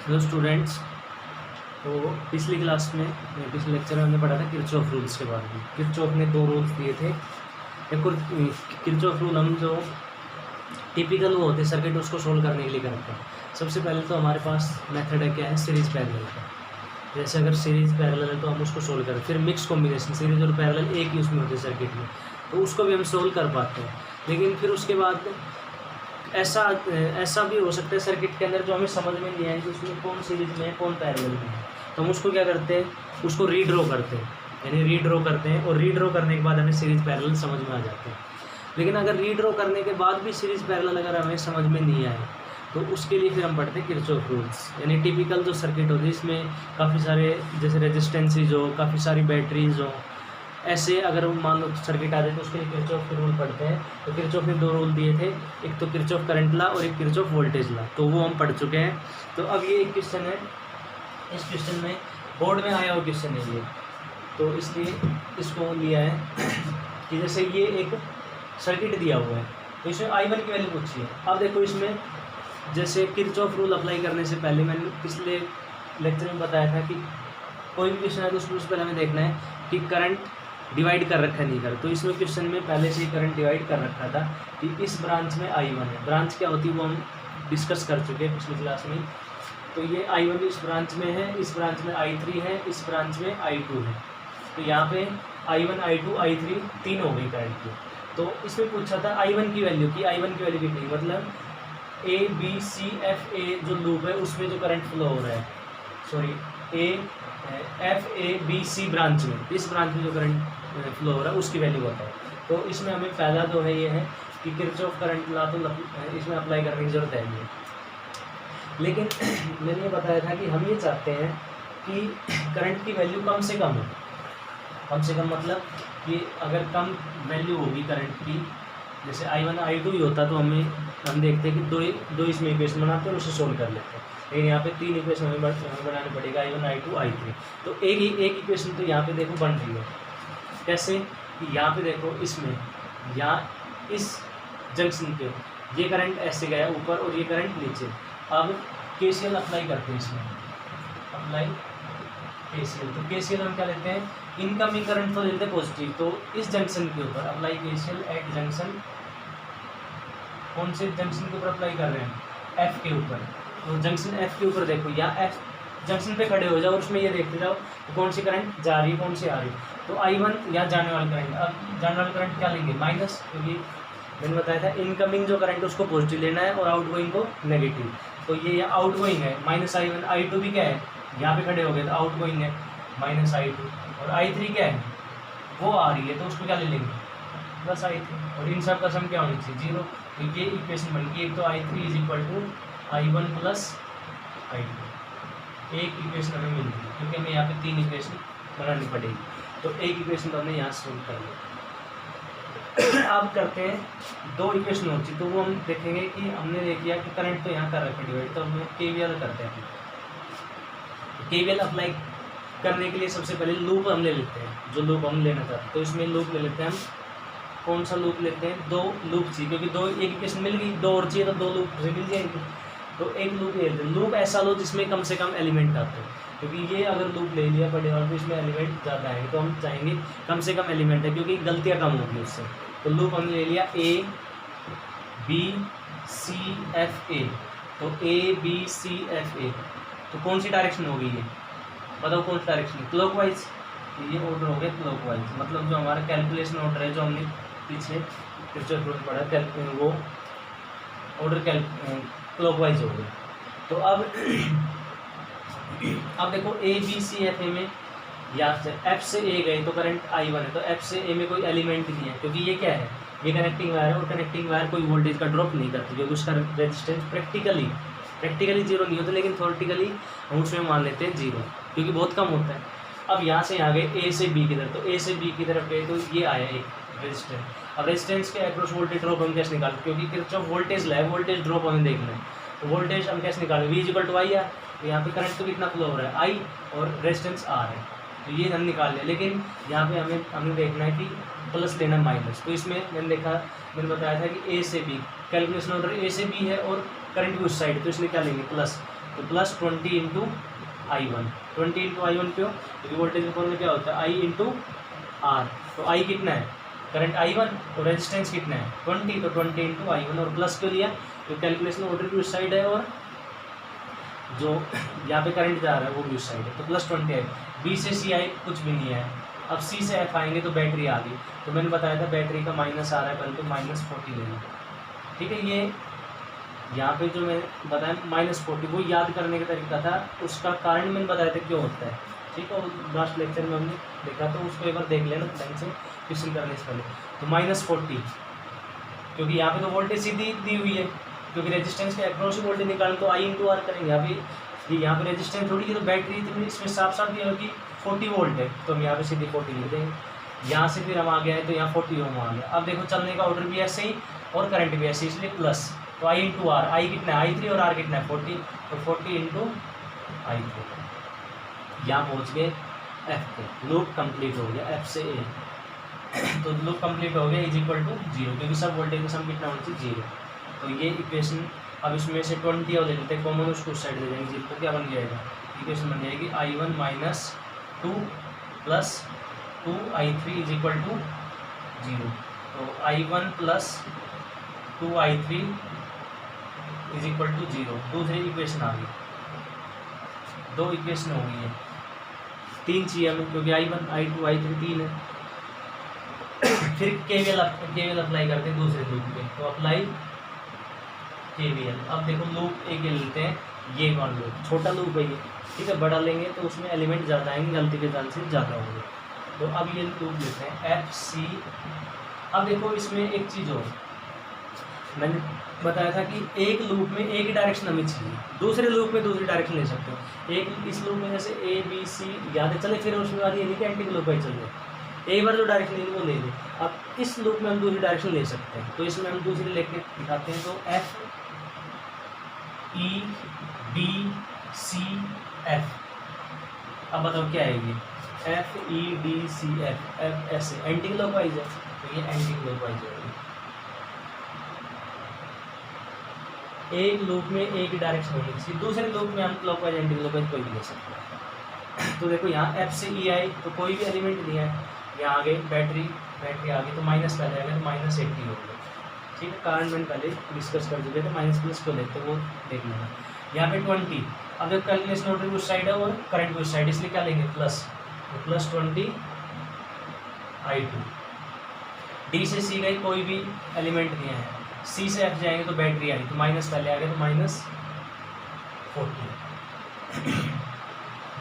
Hello students. तो पिछली class में पिछले लेक्चर में हमने पढ़ा था किरचॉफ रूल्स के बारे में। किरचॉफ ने दो रूल्स दिए थे। एक और किरचॉफ रूल हम जो टिपिकल वो होते सर्किट उसको सोल्व करने के लिए करते हैं। सबसे पहले तो हमारे पास मेथड है, क्या है, सीरीज पैरेलल का। जैसे अगर सीरीज पैरेलल है तो हम उसको सोल्व करें। फिर मिक्स कॉम्बिनेशन, सीरीज और पैरेलल एक ही उसमें होते हैं सर्किट में, तो उसको भी हम सोल्व कर पाते हैं। लेकिन फिर उसके बाद ऐसा भी हो सकता है सर्किट के अंदर जो हमें समझ में नहीं आए कि उसमें कौन सीरीज में है कौन पैरेलल में है, तो हम उसको क्या करते हैं, उसको रीड्रॉ करते हैं, यानी रीड्रॉ करते हैं। और रीड्रॉ करने के बाद हमें सीरीज पैरेलल समझ में आ जाते हैं। लेकिन अगर रीड्रॉ करने के बाद भी सीरीज पैरेलल अगर हमें समझ में नहीं आए तो उसके लिए फिर हम पढ़ते हैं किरचॉफ रूल्स। यानी टिपिकल जो सर्किट होती है इसमें काफ़ी सारे जैसे रेजिस्टेंसेज हो, काफ़ी सारी बैटरीज हो, ऐसे अगर मान लो सर्किट आ जाए तो उसके लिए किरचॉफ के रूल पढ़ते हैं। तो किरचॉफ ने दो रूल दिए थे, एक तो किरचॉफ करंट ला और एक किरचॉफ वोल्टेज ला, तो वो हम पढ़ चुके हैं। तो अब ये एक क्वेश्चन है, इस क्वेश्चन में बोर्ड में आया हुआ क्वेश्चन है ये, तो इसलिए इसको लिया है कि जैसे ये एक सर्किट दिया हुआ है तो इसमें I1 की वैल्यू पूछी है। अब देखो इसमें जैसे किरचॉफ रूल अप्लाई करने से पहले मैंने पिछले लेक्चर में बताया था कि कोई भी क्वेश्चन है तो उसमें पहले हमें देखना है कि करंट डिवाइड कर रखा है नहीं कर। तो इसमें क्वेश्चन में पहले से ही करंट डिवाइड कर रखा था कि इस ब्रांच में I1 है। ब्रांच क्या होती है वो हम डिस्कस कर चुके हैं पिछली क्लास में। तो ये I1 इस ब्रांच में है, इस ब्रांच में I3 है, इस ब्रांच में I2 है। तो यहाँ पे I1 I2 I3 तीन हो गई करंट की। तो इसमें पूछा था I1 की वैल्यू की, I1 की वैल्यू कितनी, मतलब ABCFA जो लूप है उसमें जो करंट फ्लो हो रहा है, सॉरी FABC ब्रांच में, इस ब्रांच में जो करंट फ्लो हो रहा है उसकी वैल्यू बताओ। तो इसमें हमें पहला जो है ये है कि किरचॉफ करंट ला तो इसमें अप्लाई करने की जरूरत है नहीं। लेकिन मैंने ये बताया था कि हम ये चाहते हैं कि करंट की वैल्यू कम से कम हो। कम से कम मतलब कि अगर कम वैल्यू होगी करंट की, जैसे I1 I2 ही होता तो हम देखते हैं कि दो इसमें इक्वेशन बनाते हैं और उसे सोल्व कर लेते हैं। लेकिन यहाँ पे तीन इक्वेशन हमें बनानी पड़ेगा, I1 I2 I3। तो एक इक्वेशन तो यहाँ पे देखो बन रही है। कैसे कि यहाँ पे देखो इसमें यहाँ इस जंक्शन पे ये करंट ऐसे गया ऊपर और ये करंट नीचे। अब KCL अप्लाई करते हैं इसमें, अप्लाई KCL। तो KCL हम क्या लेते हैं, इनकमिंग करंट तो लेते हैं पॉजिटिव, तो इस जंक्शन के ऊपर अप्लाई KCL एट जंक्शन, कौन से जंक्शन के ऊपर अप्लाई कर रहे हैं, F के ऊपर। तो जंक्शन F के ऊपर देखो, या F जंक्शन पे खड़े हो जाओ और उसमें ये देखते जाओ कौन सी करंट जा रही है कौन सी आ रही है। तो I1 यहाँ जाने वाला करंट, अब जाने वाला करंट क्या लेंगे, माइनस, क्योंकि मैंने बताया था इनकमिंग जो करंट उसको पॉजिटिव लेना है और आउटगोइंग को नेगेटिव। तो ये आउटगोइंग है माइनस I1, I2 भी क्या है, यहाँ पे खड़े हो गए तो आउटगोइंग है माइनस I2, और I3 क्या है, वो आ रही है तो उसको क्या ले लेंगे, प्लस I3। और इन सब का सम क्या होनी चाहिए, 0। तो ये इक्वेशन बन गई, एक तो I3 is equal to I1 plus I2। एक इक्वेशन हमें मिल गई, क्योंकि हमें यहाँ पे तीन इक्वेशन बनानी पड़ेगी। तो एक इक्वेशन तो हमने यहाँ सोल्व कर लिया। अब करते हैं दो इक्वेशन होती, तो वो हम देखेंगे कि हमने देख लिया कि करंट तो यहाँ कर रखा डिवाइड, तो हम KVL करते हैं। KVL अप्लाई करने के लिए सबसे पहले लूप हम ले लेते हैं, जो लूप हम लेना चाहते हैं। तो इसमें लूप ले लेते हैं हम, कौन सा लूप लेते हैं, दो लूप चाहिए, क्योंकि दो एक इक्वेशन मिल गई, दो और चाहिए तो दो लूप से मिल जाएंगे। तो एक लूप ले लेते हैं, लूप ऐसा लो जिसमें कम से कम एलिमेंट आते हैं, क्योंकि ये अगर लूप ले लिया पड़े और इसमें एलिमेंट ज़्यादा आएंगे तो हम चाहेंगे कम से कम एलिमेंट है, क्योंकि गलतियाँ कम होगी उससे। तो लूप हमने ले लिया ABCFA। तो ABCFA, तो कौन सी डायरेक्शन होगी ये बताओ, कौन सी डायरेक्शन, क्लॉकवाइज। ये ऑर्डर हो गया क्लॉकवाइज, मतलब जो हमारा कैलकुलेशन ऑर्डर है जो हमने पीछे किरचॉफ रूल पढ़ा, वो ऑर्डर क्लॉकवाइज हो गया। तो अब देखो ABCFA में यहाँ से F से A गए तो करंट I1 है, तो F से A में कोई एलिमेंट नहीं है, क्योंकि ये क्या है, ये कनेक्टिंग वायर है, और कनेक्टिंग वायर कोई वोल्टेज का ड्रॉप नहीं करती, क्योंकि उसका रेजिस्टेंस प्रैक्टिकली जीरो नहीं होता, लेकिन थ्योरेटिकली हम उसमें मान लेते हैं जीरो, क्योंकि बहुत कम होता है। अब यहाँ से यहाँ गए A से B की तरफ, तो A से B की तरफ गए तो ये आया एक रेजिस्टेंस। अब रेजिस्टेंस के अक्रॉस वोल्टेज ड्रॉप हम कैसे निकालें, क्योंकि किरचॉफ वोल्टेज ला है, वोल्टेज ड्रॉप हमें देखना है। तो वोल्टेज हम कैसे निकालें, V इक्वल टू I है, तो यहाँ पे करंट तो कितना फ्लो हो रहा है I, और रेजिस्टेंस R है, तो ये हम निकाल लिया। लेकिन यहाँ पे हमें देखना है कि प्लस लेना माइनस। तो इसमें मैंने बताया था कि A से B कैलकुलेशन ऑर्डर A से B है और करंट भी उस साइड, तो इसलिए क्या लेंगे प्लस। तो plus 20 into I1, 20 into I1 क्यों, क्योंकि वोल्टेज का फॉर्मूला क्या होता है, I इंटू आर। तो I कितना है, करंट I1, तो रेजिस्टेंस कितना है 20, तो 20 इंटू I1, और प्लस क्यों लिया, तो कैलकुलेशन ऑर्डर भी उस साइड है और जो यहाँ पे करंट जा रहा है वो भी उस साइड है, तो प्लस 20 है। बी से सी आई कुछ भी नहीं है, अब सी से एफ आएंगे तो बैटरी आ गई, तो मैंने बताया था बैटरी का माइनस आ रहा है, पहले तो -40 लेना, ठीक है। ये यहाँ पे जो मैं बताया -40, वो याद करने का तरीका था, उसका कारण मैंने बताया था क्यों होता है, ठीक है। और लास्ट लेक्चर में हमने देखा, तो उसको एक बार देख लेना ढंग से क्वेश्चन करने से पहले। तो -40, क्योंकि यहाँ पे तो वोल्टेज सीधी दी हुई है, क्योंकि रेजिस्टेंस के अक्रॉस ही वोल्टेज निकालें तो I इंटू आर करेंगे। यहाँ पे रेजिस्टेंस थोड़ी है, तो बैटरी इतनी इसमें साफ साफ ये होगी 40 वोल्ट है, तो हम यहाँ पे सीधे 40 लिख देंगे। यहाँ से फिर हम आ गए हैं तो यहाँ 40 ओम आ गया। अब देखो चलने का ऑर्डर भी ऐसे ही और करंट भी ऐसे, इसलिए प्लस, तो I इंटू आर, आई कितना है I3 और आर कितना है 40, तो 40 इंटू I3। यहाँ पहुँच गए एफ पे, लूप कंप्लीट हो गया एफ से ए। तो लूप कंप्लीट हो गया इज इक्वल टू 0, क्योंकि सब वोल्टेज का सम कितना होना चाहिए 0। तो ये इक्वेशन, अब इसमें से 20 और ले लेते हैं कॉमन, उसको उस साइड दे देंगे 0, तो क्या बन जाएगा, इक्वेशन बन जाएगी I1 minus 2 plus 2I3 is equal to 0। तो I1 plus 2I3 is equal to 0, दूसरी इक्वेशन आ गई। 2 इक्वेशन हो गई है, 3 चाहिए हमें, क्योंकि I1 I2 I3 3 है। फिर केवीएल अप्लाई करते हैं दूसरे लूप पे, तो अप्लाई केवीएल। अब देखो लूप एक लेते हैं, ये कौन लूप, छोटा लूप है ये, ठीक है। बड़ा लेंगे तो उसमें एलिमेंट ज़्यादा आएंगे, गलती के चांसेस ज़्यादा होंगे। तो अब ये लूप लेते हैं एफ सी। अब देखो इसमें एक चीज़ और मैंने बताया था कि एक लूप में एक ही डायरेक्शन हमें चाहिए, दूसरे लूप में दूसरी डायरेक्शन ले सकते हो। एक इस लूप में जैसे ए बी सी याद है, चले फिर उसमें बाद ये नहीं कि एंटी लूप पर चल जाए, एक बार जो डायरेक्शन लेंगे वो ले लें। अब इस लूप में हम दूसरी डायरेक्शन ले सकते हैं, तो इसमें हम दूसरी लेके दिखाते हैं। तो F E B C F, अब बताओ क्या है ये, F E D C F, F ऐसे एंटी क्लॉकवाइज है, तो ये एंटी क्लॉकवाइज है। एक लूप में एक ही डायरेक्शन होनी चाहिए, दूसरे लूप में हम क्लॉकवाइज एंटी क्लॉकवाइज कोई भी ले सकते हैं। तो देखो यहाँ एफ से ई आई, तो कोई भी एलिमेंट नहीं है, यहाँ आ गई बैटरी आ गई, तो माइनस पहले आ गया, तो -80 हो गया, ठीक है। कारण मैंने पहले डिस्कस कर चुके थे, माइनस प्लस को लेते वो देख लेना। यहाँ पे 20, अब जब कैलकुलेशन ऑर्डर उस साइड है और करंट उस साइड, इसलिए क्या लेंगे प्लस, तो प्लस 20 I2। डी से सी गई, कोई भी एलिमेंट नहीं है, सी से एफ जाएंगे तो बैटरी आई, तो माइनस पहले आ गया, तो -40।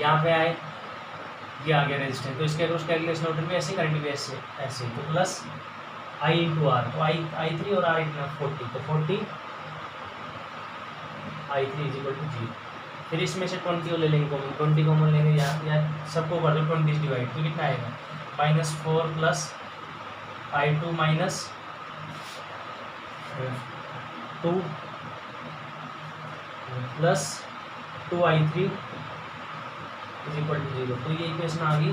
यहाँ पे आए, ये आ गया रेजिस्टेंस, तो इसके अक्रॉस कैलकुलेशन ऑर्डर भी ऐसे, करंट भी ऐसे ऐसे, तो प्लस I इंटू आर, तो I3 और R इतना 40, तो 40 I3 इज इक्वल टू 0। फिर इसमें से 20 को ले लेंगे कॉमन, 20 कॉमन लेंगे, यहाँ सबको कर दो 20 डिवाइड, तो कितना आएगा -4 plus I2 minus 2 plus 2I3 is equal to 0। तो ये इक्वेशन आ गई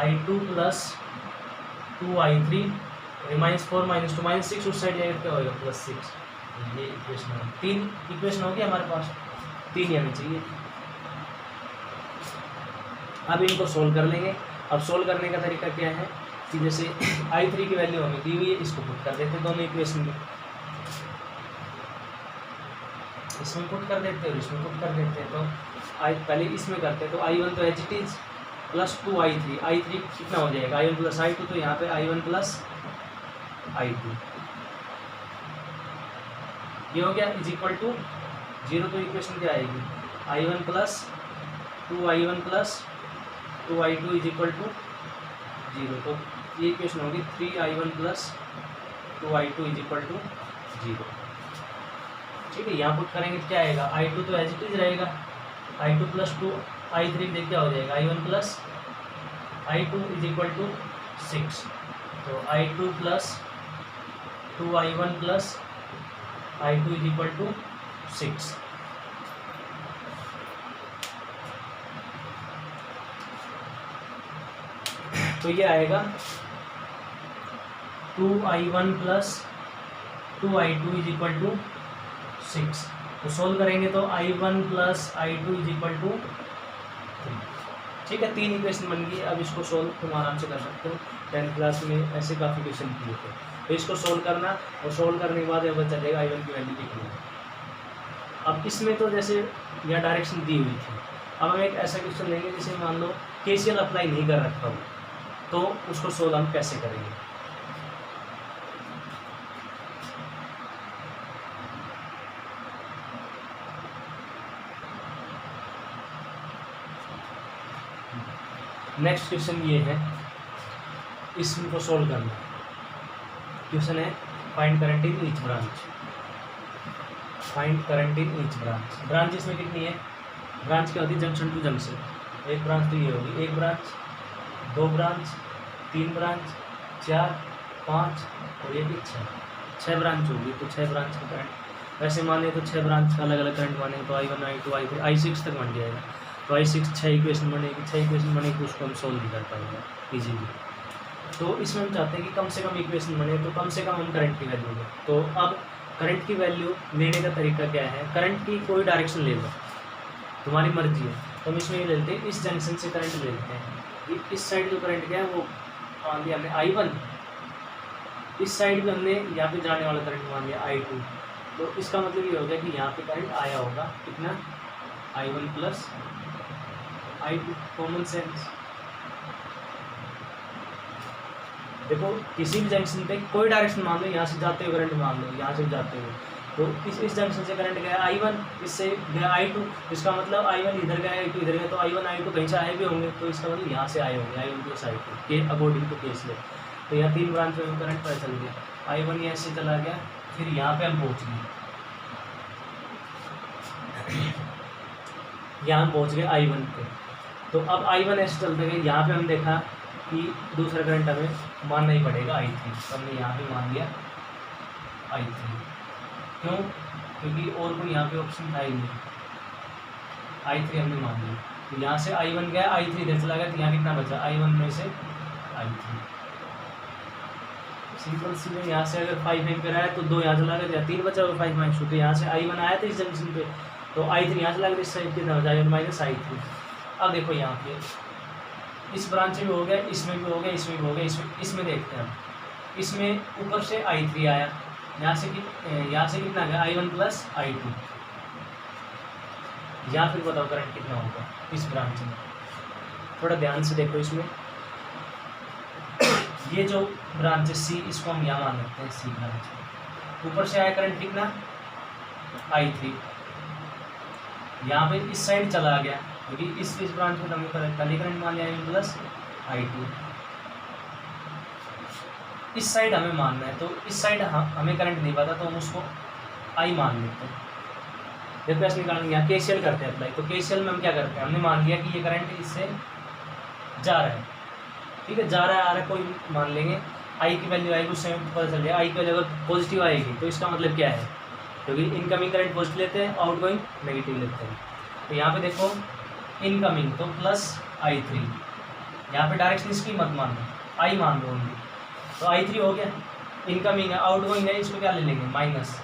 I2 प्लस 2I3, -4 -2 -6 उस साइड जाएगा, क्या होगा +6। ये इक्वेशन है, 3 इक्वेशन होगी हमारे पास, 3 ही हमें चाहिए। अब इनको सोल्व कर लेंगे। अब सोल्व करने का तरीका क्या है कि जैसे I3 की वैल्यू हमें दी हुई है, इसको पुट कर देते हैं दोनों इक्वेशन में, इसमें पुट कर देते हैं और इसमें पुट कर देते हैं। तो पहले इसमें करते हैं, तो I1 तो H it is plus 2I3, I3 कितना हो जाएगा I1 प्लस I2, तो यहाँ पे I1 प्लस I2 ये हो गया इज इक्वल टू 0। तो इक्वेशन क्या आएगी I1 plus 2I1 plus 2I2 is equal to 0। तो ये इक्वेशन होगी 3I1 plus 2I2 is equal to 0, ठीक है। यहाँ पुट करेंगे तो क्या आएगा, I2 तो एज इट इज रहेगा, I2 प्लस 2I3 देख क्या हो जाएगा I1 plus I2 is equal to 6। तो I2 plus 2I1 plus I2 is equal to 6। तो ये आएगा 2I1 plus 2I2 is equal to 6। तो सोल्व करेंगे तो I1 plus I2 is equal to 3। ठीक है, 3 इक्वेशन बन गई। अब इसको सोल्व तुम आराम से कर सकते हो, 10th क्लास में ऐसे काफ़ी क्वेश्चन किए थे। तो इसको सोल्व करना और सोल्व करने के बाद ये पता चलेगा I1 की वैल्यू कितनी है। अब इसमें तो जैसे यहाँ डायरेक्शन दी हुई थी, अब हम एक ऐसा क्वेश्चन लेंगे जिसे मान लो KCL अप्लाई नहीं कर रखा हो, तो उसको सोल्व हम कैसे करेंगे। नेक्स्ट क्वेश्चन ये है, इसको सोल्व करना। क्वेश्चन है find current in each branch. Find current in each branch. Branch इसमें कितनी है, ब्रांच क्या होती है, जंक्शन टू जंक्शन। एक ब्रांच तो ये होगी, एक ब्रांच, दो ब्रांच, तीन ब्रांच, 4, 5 और ये भी 6 ब्रांच होगी। तो 6 ब्रांच का करंट वैसे माने तो 6 ब्रांच का अलग अलग करंट माने तो I1 I2 I3 I6 तक बन जाएगा। तो I6 6 इक्वेशन बनेगी, 6 इक्वेशन बनेगी तो उसको हम सोल्व नहीं कर पाएंगे इजीली। तो इसमें हम चाहते हैं कि कम से कम इक्वेशन बने, तो कम से कम हम करंट की वैल्यू लें। तो अब करंट की वैल्यू लेने का तरीका क्या है, करंट की कोई डायरेक्शन ले लो, तुम्हारी मर्जी है। तो हम इसमें ये लेते हैं, इस जंक्शन से करंट ले लेते हैं। इस साइड जो करंट क्या है वो मान लिया हमने I1, इस साइड पे हमने यहाँ पे जाने वाला करंट मान लिया I2। तो इसका मतलब ये हो गया कि यहाँ पे करंट आया होगा कितना, I1 plus I2। Common sense. देखो किसी भी जंक्शन पे कोई डायरेक्शन मान लो, यहाँ से जाते हुए करंट मान लो, यहाँ से जाते हुए, तो इस जंक्शन से करंट गया I1, इससे गया I2। इसका मतलब I1 इधर गया I2 इधर गया, तो I1 I2 कहीं से आए भी होंगे, तो इसका मतलब यहाँ से आए होंगे I1 प्लस I2 के अकॉर्डिंग टू केस ले। तो यहाँ 3 ब्रांच में करंट पता चल गया, I1 यहाँ से चला गया, फिर यहाँ पे हम पहुँच गए, यहाँ हम पहुँच गए I1 पे। तो अब I1 ऐसे चलते गए, यहाँ पे हम देखा कि दूसरा करंट हमें मानना ही पड़ेगा I3। तो हमने यहाँ पे मान लिया I3। क्यों, क्योंकि और कोई यहाँ पे ऑप्शन था ही नहीं, I3 हमने मान लिया। तो यहाँ से I1 गया, I3 इधर चला गया, तो यहाँ कितना बचा, I1 में से I3। सिंपल सी में यहाँ से अगर 5 एम्पीयर आया तो 2 यहाँ चला गया, 3 बचा और 5 माइनस 2। तो यहाँ से I1 आया था इस जंक्शन पे, तो I3 यहाँ चला गया, इस साइड कितना बचा, I1 माइनस I3। अब देखो यहाँ पे इस ब्रांच में हो गया, इसमें भी हो गया, इसमें भी हो गया, इसमें देखते हैं हम, इसमें ऊपर से I3 आया, यहाँ से कितना गया, I1 प्लस I2। यहाँ फिर बताओ करंट कितना होगा इस ब्रांच में, थोड़ा ध्यान से देखो। इसमें ये जो ब्रांच है C, इसको हम यहाँ मान लेते हैं C ब्रांच। ऊपर से आया करंट कितना, I3, यहाँ पे इस साइड चला गया, क्योंकि इस ब्रांच में हमें खाली करंट मान लिया I1 प्लस I2। इस साइड हमें मानना है, तो इस साइड हमें करंट नहीं पता, तो हम उसको I मान लेते हैं। जब कैसे निकालेंगे, यहाँ KCL करते हैं अप्लाई। तो KCL में हम क्या करते हैं, हमने मान लिया कि ये करंट इससे जा रहा है, ठीक है, जा रहा है आ रहा है, कोई मान लेंगे। I की वैल्यू आएगी, उससे पता चल जाएगा I की वैल्यू अगर पॉजिटिव आएगी तो इसका मतलब क्या है, क्योंकि इनकमिंग करंट पॉजिटिव लेते हैं, आउटगोइंग नेगेटिव लेते हैं। तो यहाँ पे देखो इनकमिंग तो प्लस I3, यहाँ पे डायरेक्शन इसकी मत मानो, I मान लो ओनली। तो I3 हो गया, इनकमिंग है, आउटगोइंग है, इसको क्या ले लेंगे, माइनस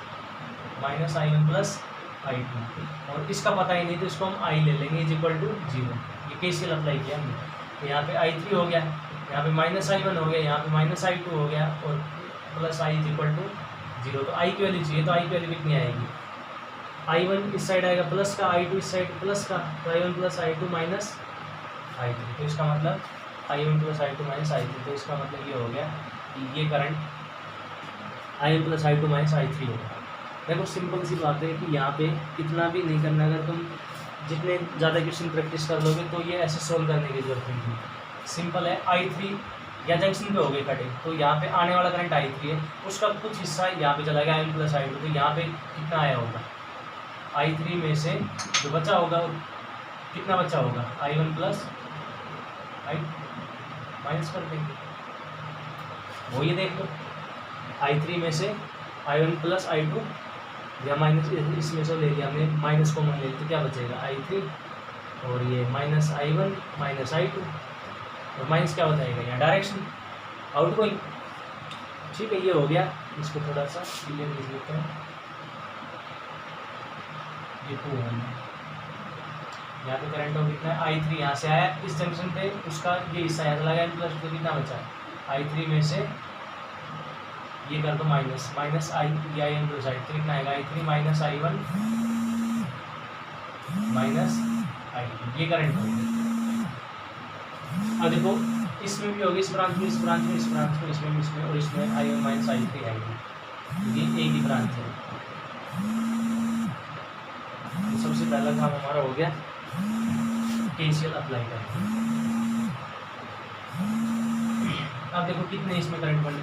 I1 प्लस I2। और इसका पता ही नहीं तो इसको हम I ले लेंगे इज इक्वल टू 0। ये KCL अप्लाई किया हमने। तो यहाँ पे I3 हो गया, यहाँ पे माइनस I1 हो गया, यहाँ पे माइनस I2 हो गया, और plus I is equal to 0। तो I की वैल्यू चाहिए, तो I की वैल्यू कितनी आएगी, I1 इस साइड आएगा प्लस का, I2 इस साइड प्लस का, तो I1 plus I2 minus I3। तो इसका मतलब I1 plus I2 minus I3। तो इसका मतलब ये हो गया कि ये current I1 plus I2 minus I3 होगा। देखो सिंपल सी बात है कि यहाँ पे इतना भी नहीं करना, अगर तुम जितने ज़्यादा क्वेश्चन प्रैक्टिस कर लोगे तो ये ऐसे सोल्व करने की जरूरत नहीं है। सिंपल है, I3 या जंक्शन पे हो गए कटे, तो यहाँ पे आने वाला करंट I3 है, उसका कुछ हिस्सा यहाँ पे चला गया I1 प्लस I2। तो यहाँ पे कितना आया होगा, I3 में से जो बचा होगा कितना बचा होगा, I1 प्लस I2 माइनस कर देंगे, वो ये देख लो, I3 में से I1 प्लस I2 या माइनस, इसमें से ले लिया हमने, माइनस कॉमन ले लिया, तो क्या बचेगा I3, और ये माइनस I1 माइनस I2, और माइनस क्या बताएगा यहाँ, डायरेक्शन आउटगोइंग। ठीक है, ये हो गया। इसको थोड़ा सा क्लियर लिख लेते हैं। ये 2 ओम है। यहाँ पे करंट हो कितना है I3 यहाँ से आया इस जंक्शन पे, उसका ये हिस्सा यहाँ चला गया प्लस, तो कितना बचा I3 में से ये कर दो minus I N to side, तो कितना आएगा I3 minus I1 minus I2, ये करंट होगी। अब देखो इसमें भी होगी, इस ब्रांच में, इस ब्रांच में, इस ब्रांच में, इसमें, इसमें और इसमें I1 माइनस I3 आएगी, ये एक ही ब्रांच है। तो सबसे पहला काम हमारा हो गया KCL अप्लाई करना। अब देखो कितने इसमें करंट बने,